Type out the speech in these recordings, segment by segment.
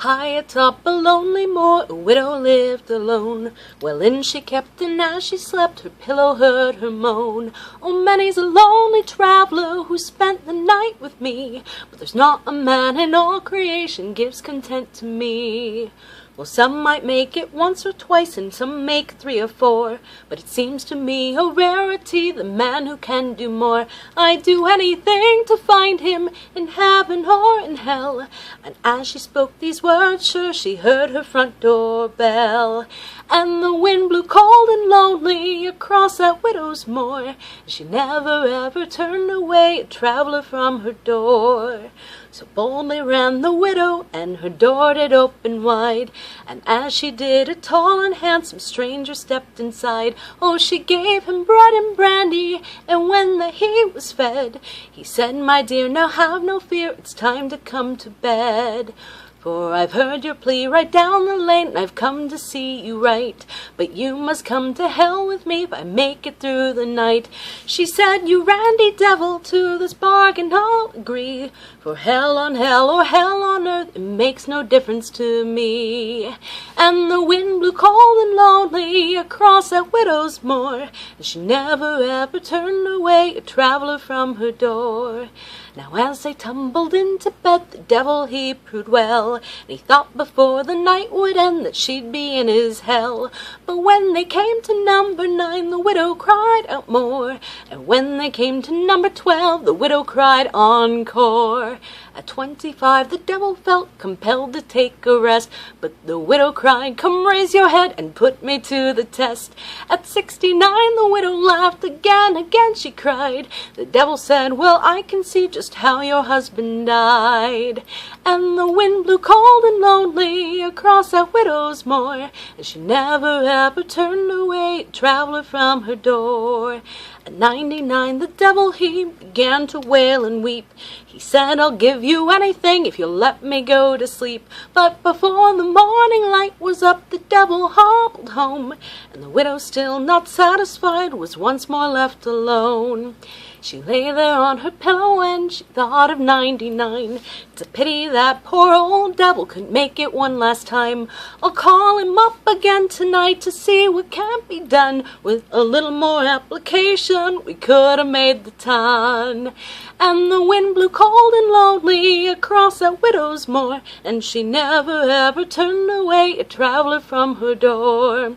High atop a lonely moor, a widow lived alone. Well in she kept, and as she slept, her pillow heard her moan. Oh, many's a lonely traveler who spent the night with me, but there's not a man in all creation gives content to me. Well, some might make it once or twice, and some make 3 or 4, but it seems to me a rarity, the man who can do more. I'd do anything to find him, in heaven or in hell. And as she spoke these words, sure she heard her front door bell. And the wind blew cold and lonely across that widow's moor, and she never ever turned away a traveler from her door. So boldly ran the widow, and her door did open wide, and as she did, a tall and handsome stranger stepped inside. Oh, she gave him bread and brandy, and when he was fed, he said, "My dear, now have no fear, it's time to come to bed. For I've heard your plea right down the lane, and I've come to see you right. But you must come to hell with me if I make it through the night." She said, "You randy devil, to this bargain I'll agree. For hell on hell or hell on earth, it makes no difference to me." And the wind blew cold and lonely across that widow's moor, and she never ever turned away a traveler from her door. Now as they tumbled into bed, the devil he proved well, and he thought before the night would end that she'd be in his hell. But when they came to number 9, the widow cried out more, and when they came to number 12, the widow cried encore. At 25, the devil felt compelled to take a rest, but the widow cried, "Come raise your head and put me to the test." At 69, the widow laughed again she cried. The devil said, "Well, I can see just how your husband died." And the wind blew cold and lonely across that widow's moor, and she never ever turned away a traveler from her door. At 99, the devil he began to wail and weep. He said, "I'll give you anything if you'll let me go to sleep." But before the morning light was up, the devil hobbled home, and the widow, still not satisfied, was once more left alone. She lay there on her pillow and she thought of 99. It's a pity that poor old devil couldn't make it one last time. I'll call him up again tonight to see what can be done. With a little more application, we could have made the ton. And the wind blew cold and lonely across that widow's moor, and she never ever turned away a traveler from her door.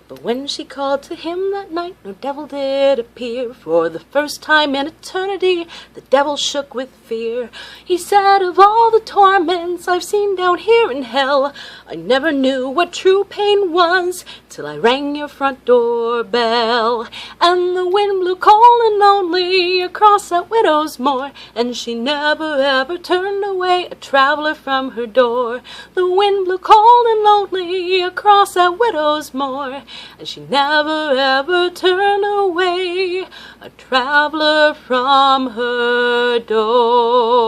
But when she called to him that night, no devil did appear. For the first time in eternity, the devil shook with fear. He said, "Of all the torments I've seen down here in hell, I never knew what true pain was till I rang your front door bell." And the wind blew cold and lonely across that widow's moor, and she never ever turned away a traveler from her door. The wind blew cold and lonely across that widow's moor, and she never ever turned away a traveler from her door.